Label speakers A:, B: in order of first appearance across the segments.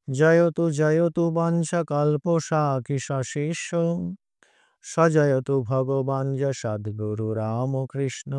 A: জয়তু বংশকল্পশাখিসশেষ সজয়তু ভগবান সদ্গুরু রামকৃষ্ণ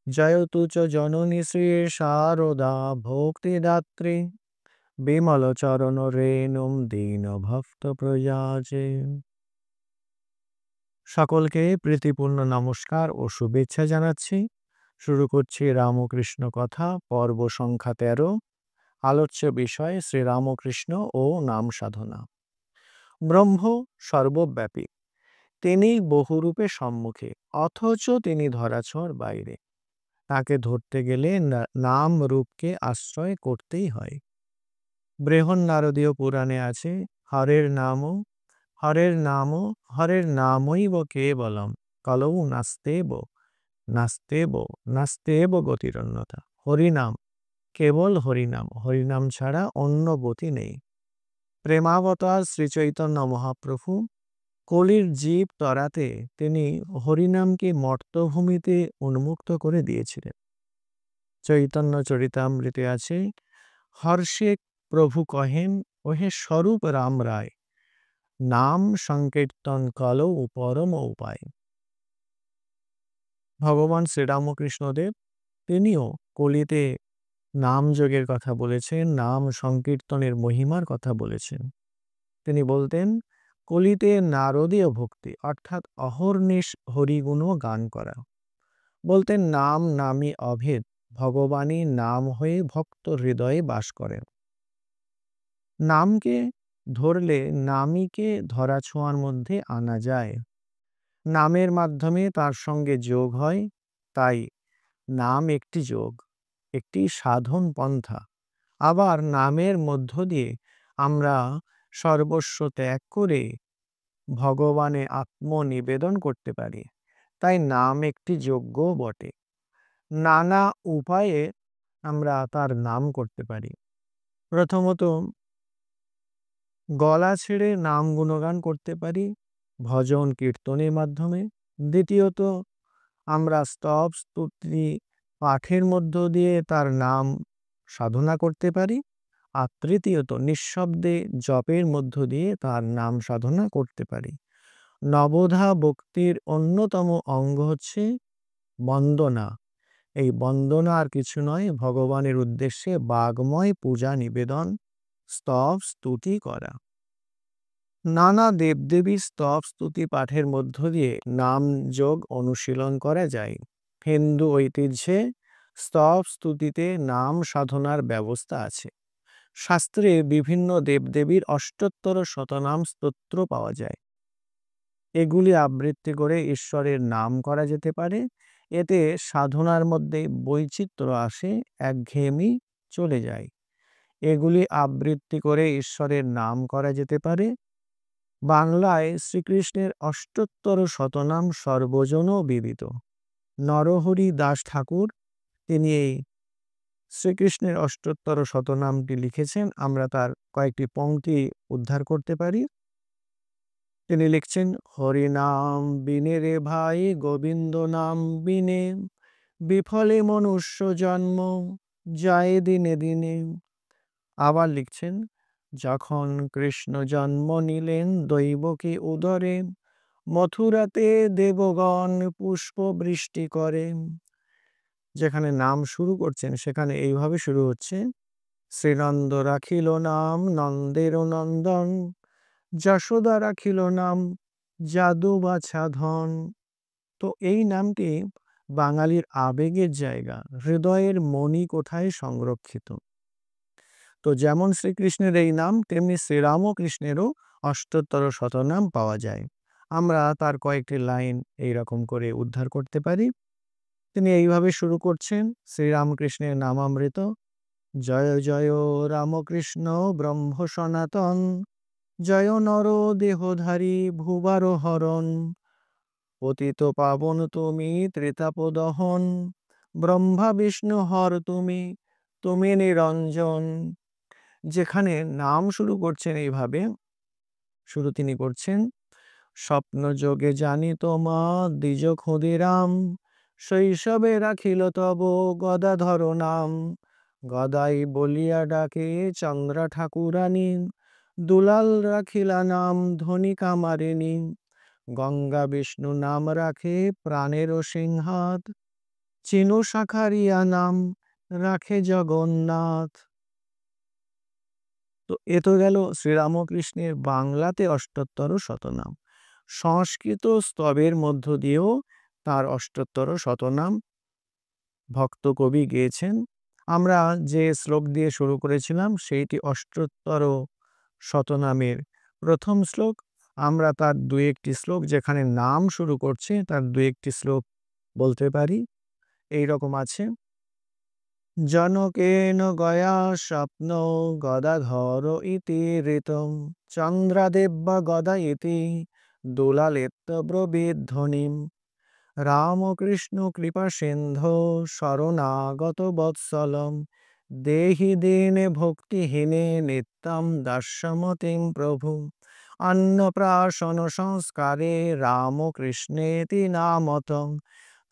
A: জয়তু চ জননী শ্রী শারদা ভক্তিদাত্রী বিমল চরণ রেণুম দীন ভক্ত প্রয়াজে। সকলকে প্রীতিপূর্ণ নমস্কার ও শুভেচ্ছা জানাচ্ছি। শুরু করছি রামকৃষ্ণ কথা পর্ব সংখ্যা ১৩। আলোচ্য বিষয় শ্রীরামকৃষ্ণ ও নাম সাধনা। ব্রহ্ম সর্বব্যাপী, তিনি বহুরূপে সম্মুখে, অথচ তিনি ধরাছোঁয়ার বাইরে। তাকে ধরতে গেলে নাম রূপকে আশ্রয় করতেই হয়। বৃহন্নারদীয় পুরাণে আছে, হরের নামৈব কেবলম কলৌ নাস্তেব গতিরন্যথা। হরিনাম, কেবল হরিনাম, হরিনাম ছাড়া অন্য গতি নেই। প্রেমাবতার শ্রীচৈতন্য মহাপ্রভু কলির জীব তরাতে তিনি হরিনামকে মর্তভূমিতে উন্মুক্ত করে দিয়েছিলেন। চৈতন্য চরিতামৃতে আছে, হর্ষে প্রভু কহেন, ওহে স্বরূপ রাম রায়, নাম সংকীর্তন কলৌ পরম উপায়। ভগবান শ্রীরামকৃষ্ণদেব তিনিও কলিতে নাম যোগের কথা বলেছেন, নাম সংকীর্তনের মহিমার কথা বলেছেন। তিনি বলতেন, কলিতে নারদীয় ভক্তি অর্থাৎ অহর্নিশ হরিগুণ গান করা। বলতেন, নাম নামই অভেদ, ভগবানই নাম হয়ে ভক্ত হৃদয়ে বাস করেন। নামকে ধরলে নামীকে ধরাছোঁয়ার মধ্যে আনা যায়। নামের মাধ্যমে তার সঙ্গে যোগ হয়, তাই নাম একটি যোগ, একটি সাধন পন্থা। আবার নামের মধ্য দিয়ে আমরা সর্বস্ব ত্যাগ করে ভগবানে আত্মনিবেদন করতে পারি। তাই নাম একটি যজ্ঞ বটে। নানা উপায়ে আমরা তার নাম করতে পারি। প্রথমত, গলা ছেড়ে নাম গুণগান করতে পারি ভজন কীর্তনের মাধ্যমে। দ্বিতীয়ত, আমরা স্তব স্তুতি পাঠের মধ্য দিয়ে তার নাম সাধনা করতে পারি। আর তৃতীয়ত, নিঃশব্দে জপের মধ্য দিয়ে তার নাম সাধনা করতে পারি। নবধা ভক্তির অন্যতম অঙ্গ হচ্ছে বন্দনা। এই বন্দনা আর কিছু নয়, ভগবানের উদ্দেশ্যে বাগ্ময় পূজা নিবেদন, স্তব স্তুতি করা। নানা দেবদেবীর স্তব স্তুতি পাঠের মধ্য দিয়ে নাম যোগ অনুশীলন করা যায়। হিন্দু ঐতিহ্যে স্তব স্তুতিতে নাম সাধনার ব্যবস্থা আছে। শাস্ত্রে বিভিন্ন দেবদেবীর অষ্টোত্তর শতনাম স্তোত্র পাওয়া যায়। এগুলি আবৃত্তি করে ঈশ্বরের নাম করা যেতে পারে। এতে সাধনার মধ্যে বৈচিত্র্য আসে, একঘেয়েমি চলে যায়। এগুলি আবৃত্তি করে ঈশ্বরের নাম করা যেতে পারে। বাংলায় শ্রীকৃষ্ণের অষ্টোত্তর শতনাম সর্বজন বিদিত। নরহরি দাস ঠাকুর তিনি এই শ্রীকৃষ্ণের অষ্টোত্তর শতনামটি লিখেছেন। আমরা তার কয়েকটি পংক্তি উদ্ধার করতে পারি। তিনি লিখছেন, হরিনাম বিনে রে ভাই গোবিন্দ নাম বিনে, বিফলে মনুষ্য জন্ম যায় দিনে দিনে। আবার লিখছেন, যখন কৃষ্ণ জন্ম নিলেন দৈবকী উদরে, মথুরাতে দেবগণ পুষ্প বৃষ্টি করে। যেখানে নাম শুরু করছেন সেখানে এইভাবে শুরু হচ্ছে, শ্রীনন্দ রাখিল নাম নন্দের নন্দন, যশোদা রাখিল নাম যাদু বাছা ধন। তো এই নামটি বাঙালির আবেগের জায়গা, হৃদয়ের মণি কোঠায় সংরক্ষিত। তো যেমন শ্রীকৃষ্ণের এই নাম, তেমনি শ্রীরামকৃষ্ণেরও অষ্টোত্তর শতনাম পাওয়া যায়। আমরা তার কয়েকটি লাইন এইরকম করে উদ্ধার করতে পারি। তিনি এইভাবে শুরু করছেন শ্রীরামকৃষ্ণের নামামৃত, জয় জয় রামকৃষ্ণ ব্রহ্ম সনাতন, জয় নর দেহধারী ভুবার হরণ, পতিত পাবন তুমি ত্রিতাপ দহন, ব্রহ্মা বিষ্ণু হর তুমি, তুমি নিরঞ্জন। যেখানে নাম শুরু করছেন এইভাবে, শুরু তিনি করছেন, স্বপ্ন যোগে জানি তোমা দ্বিজ ক্ষুদিরাম, শৈশবে রাখিল তব গদাধর নাম, গদাই বলিয়া ডাকে চন্দ্রা ঠাকুরানী, দুলাল রাখিলা নাম ধনী কামারিনী, গঙ্গা বিষ্ণু নাম রাখে প্রাণের সিংহাত, চিনু শাখারিয়া নাম রাখে জগন্নাথ। তো এ তো গেল শ্রীরামকৃষ্ণের বাংলাতে অষ্টোত্তর শতনাম। সংস্কৃত স্তবের মধ্য দিয়েও তার অষ্টোত্তর শতনাম ভক্ত কবি গেয়েছেন। আমরা যে শ্লোক দিয়ে শুরু করেছিলাম সেইটি অষ্টোত্তর শতনামের প্রথম শ্লোক। আমরা তার দু একটি শ্লোক যেখানে নাম শুরু করছে তার দু একটি শ্লোক বলতে পারি। এই রকম আছে, জনকেন গয়া স্বপ্ন গদাধর ইতি ঋতম, চন্দ্রাদেব্য গদা ইতি দোলালেত্য ব্রবীধ্বনিম, রামকৃষ্ণ কৃপা সিন্ধো শরণাগত বৎসলম, দেহি দীনে ভক্তিহীনে নিত্যম দাস্যমতিম প্রভু, অন্নপ্রাশন সংস্কারে রামকৃষ্ণেতি নামতং,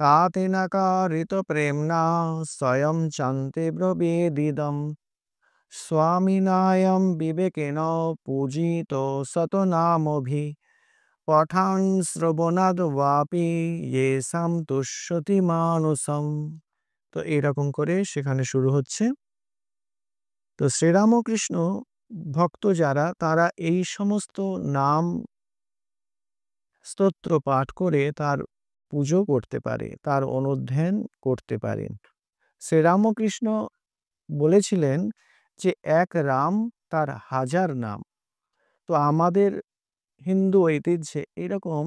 A: তাতে নাকারিত প্রেমনা স্বয়ং চন্তে ব্রবীদিদম, স্বামিনায়ম বিবেকেন পূজিত শতনামভি, পঠান শ্রবণাদ বাপি ইয়েষাম তুষ্যতি মানসম। তো এরকম করে সেখানে শুরু হচ্ছে। তো শ্রীরামকৃষ্ণ ভক্ত যারা তারা এই সমস্ত নাম স্তোত্র পাঠ করে তার পুজো করতে পারে, তার অনুধ্যান করতে পারেন। শ্রীরামকৃষ্ণ বলেছিলেন যে এক রাম তার হাজার নাম। তো আমাদের হিন্দু ঐতিহ্যে এরকম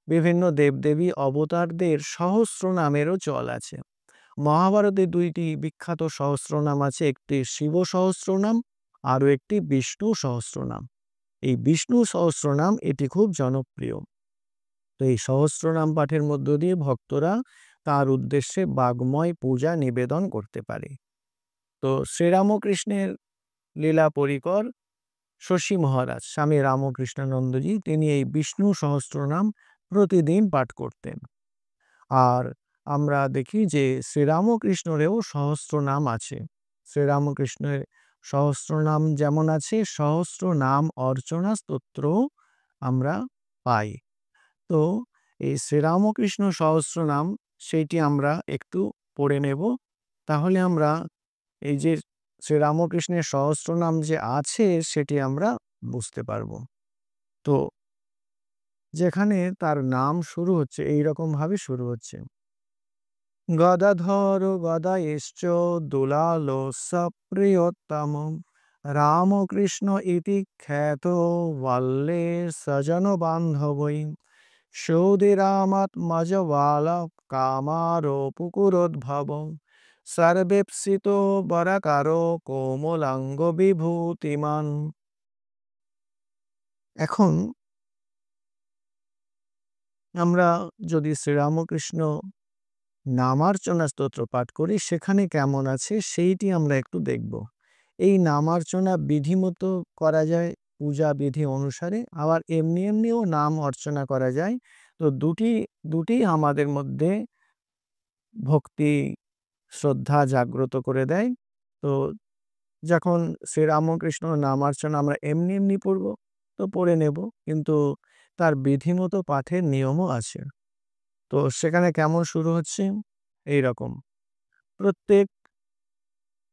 A: বিভিন্ন দেবদেবী অবতারদের সহস্র নামেরও চল আছে। মহাভারতে দুইটি বিখ্যাত সহস্রনাম আছে, একটি শিব সহস্রনাম আরও একটি বিষ্ণু সহস্রনাম। এই বিষ্ণু সহস্রনাম এটি খুব জনপ্রিয়। তো এই সহস্রনাম পাঠের মধ্য দিয়ে ভক্তরা তার উদ্দেশ্যে বাগ্ময় পূজা নিবেদন করতে পারে। তো শ্রীরামকৃষ্ণের লীলা পরিকর শশী মহারাজ স্বামী রামকৃষ্ণানন্দজি তিনি এই বিষ্ণু সহস্রনাম প্রতিদিন পাঠ করতেন। আর আমরা দেখি যে শ্রীরামকৃষ্ণেরও সহস্রনাম আছে। শ্রীরামকৃষ্ণের সহস্রনাম যেমন আছে, সহস্র নাম অর্চনা স্তোত্র আমরা পাই। তো এই শ্রীরামকৃষ্ণ সহস্রনাম সেইটি আমরা একটু পড়ে নেব, তাহলে আমরা এই যে শ্রীরামকৃষ্ণের সহস্রনাম যে আছে সেটি আমরা বুঝতে পারব। তো যেখানে তার নাম শুরু হচ্ছে এইরকম ভাবে শুরু হচ্ছে, গদাধর গদায়েশ্চ দুলাল সপ্রিয়োত্তম, রামকৃষ্ণ ইতি খ্যাত বল্লে সজন বান্ধবৈ, সৌদিরামাত্মজবাল কামারো পুকুরোদ্ভব, সর্বেপ্সিত বরাকারো কোমলাঙ্গ বিভূতিমান। এখন আমরা যদি শ্রীরামকৃষ্ণ নামার্চনা স্তোত্র পাঠ করি সেখানে কেমন আছে সেইটি আমরা একটু দেখব। এই নামার্চনা বিধিমতো করা যায় পূজা বিধি অনুসারে, আবার এমনি এমনিও নাম অর্চনা করা যায়। তো দুটি আমাদের মধ্যে ভক্তি শ্রদ্ধা জাগ্রত করে দেয়। তো যখন শ্রীরামকৃষ্ণ নামার্চনা আমরা এমনি এমনি পড়ব তো পড়ে নেব, কিন্তু তার বিধিমতো পাঠের নিয়মও আছে। তো সেখানে কেমন শুরু হচ্ছে, এই রকম প্রত্যেক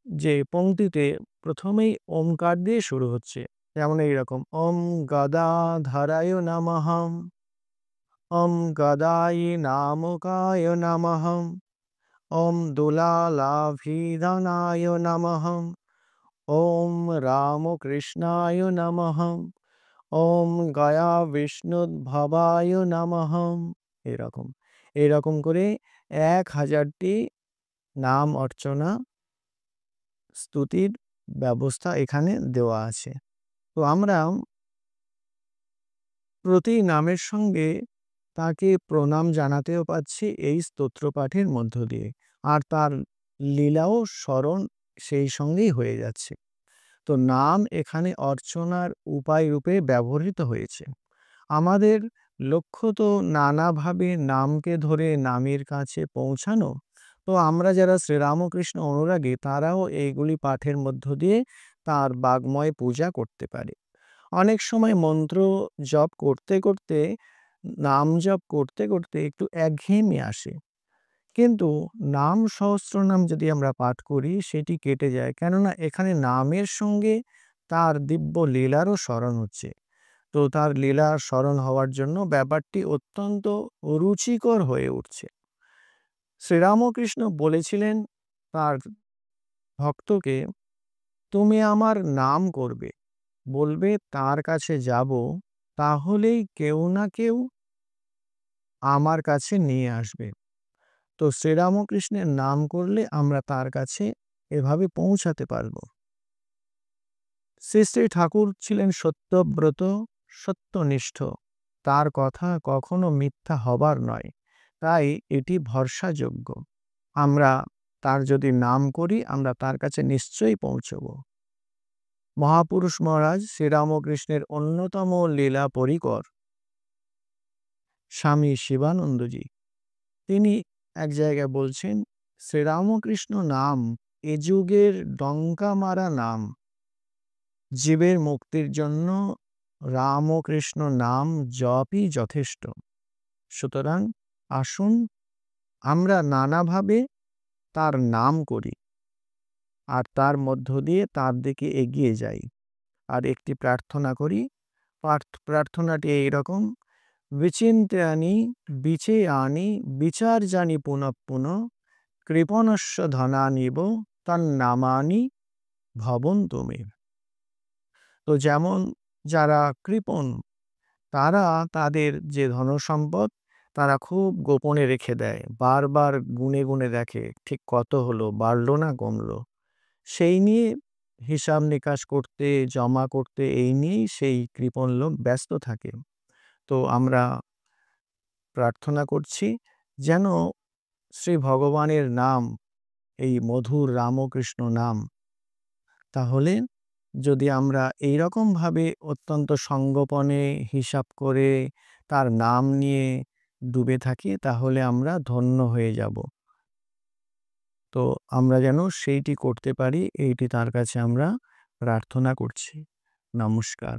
A: যে পংক্তিতে প্রথমেই ওমকার দিয়ে শুরু হচ্ছে, যেমন এইরকম ওম গদাধরায় নমঃ, ওম গদায় নামকায় নমঃ, ওম দুলালাভিধানায় নমঃ, ওম রামকৃষ্ণায় নমঃ, ওম গয়া বিষ্ণুদ্ভবায় নমঃ। এরকম এরকম করে 1000টি নাম অর্চনা স্তুতির ব্যবস্থা এখানে দেওয়া আছে। তো আমরা প্রতি নামের সঙ্গে তাকে প্রণাম জানাতেও পাচ্ছি এই স্তোত্র পাঠের মধ্য দিয়ে, আর তার লীলাও স্মরণ সেই সঙ্গেই হয়ে যাচ্ছে। তো নাম এখানে অর্চনার উপায় রূপে ব্যবহৃত হয়েছে। আমাদের লক্ষ্য তো নানাভাবে নামকে ধরে নামের কাছে পৌঁছানো। তো আমরা যারা শ্রীরামকৃষ্ণ অনুরাগী তারাও এইগুলি পাঠের মধ্য দিয়ে তার বাগময় পূজা করতে পারে। অনেক সময় মন্ত্র জপ করতে করতে, নাম জপ করতে করতে একটু একঘেয়েমি আসে। কিন্তু নাম সহস্রনাম যদি আমরা পাঠ করি সেটি কেটে যায়। কেননা এখানে নামের সঙ্গে তার দিব্য লীলারও স্মরণ হচ্ছে। তো তার লীলা স্মরণ হওয়ার জন্য ব্যাপারটি অত্যন্ত রুচিকর হয়ে উঠছে। শ্রীরামকৃষ্ণ বলেছিলেন তার ভক্তকে, তুমি আমার নাম করবে, বলবে তার কাছে যাব, তাহলেই কেউ না কেউ আমার কাছে নিয়ে আসবে। তো শ্রীরামকৃষ্ণের নাম করলে আমরা তার কাছে এভাবে পৌঁছাতে পারব। শ্রী শ্রী ঠাকুর ছিলেন সত্যব্রত, সত্যনিষ্ঠ। তার কথা কখনো মিথ্যা হবার নয়, তাই এটি ভরসাযোগ্য। আমরা তার যদি নাম করি আমরা তার কাছে নিশ্চয়ই পৌঁছব। মহাপুরুষ মহারাজ শ্রীরামকৃষ্ণের অন্যতম লীলা পরিকর স্বামী শিবানন্দজি, তিনি এক জায়গায় বলছেন, শ্রীরামকৃষ্ণ নাম এ যুগের ডঙ্কা মারা নাম। জীবের মুক্তির জন্য রামকৃষ্ণ নাম জপই যথেষ্ট। সুতরাং আসুন আমরা নানাভাবে তার নাম করি আর তার মধ্য দিয়ে তার দিকে এগিয়ে যাই। আর একটি প্রার্থনা করি। প্রার্থনাটি এইরকম, বিচিন্ত্যানি বিচেয়ানি বিচার জানি পুনঃ পুনঃ কৃপণস্য ধনানিব তন্নামানি ভবন্তু মে। তো যেমন যারা কৃপণ তারা তাদের যে ধনসম্পদ তারা খুব গোপনে রেখে দেয়, বারবার গুনে গুনে দেখে ঠিক কত হলো, বাড়লো না কমলো, সেই নিয়ে হিসাব নিকাশ করতে, জমা করতে, এই নিয়েই সেই কৃপণ লোক ব্যস্ত থাকে। তো আমরা প্রার্থনা করছি যেন শ্রী ভগবানের নাম, এই মধুর রামকৃষ্ণ নাম, তাহলে যদি আমরা এইরকমভাবে অত্যন্ত সঙ্গোপনে হিসাব করে তার নাম নিয়ে ডুবে থাকি তাহলে আমরা ধন্য হয়ে যাব। তো আমরা যেন সেইটি করতে পারি, এইটি তার কাছে আমরা প্রার্থনা করছি। নমস্কার।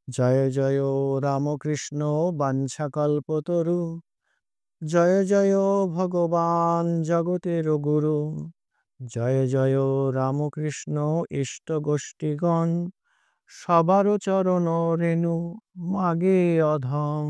A: জয় জয় রামকৃষ্ণ বাঞ্ছাকল্পতরু, জয় জয় ভগবান জগতের গুরু, জয় জয় রামকৃষ্ণ ইষ্ট গোষ্ঠীগণ, সবার চরণ রেণু মাগে অধম।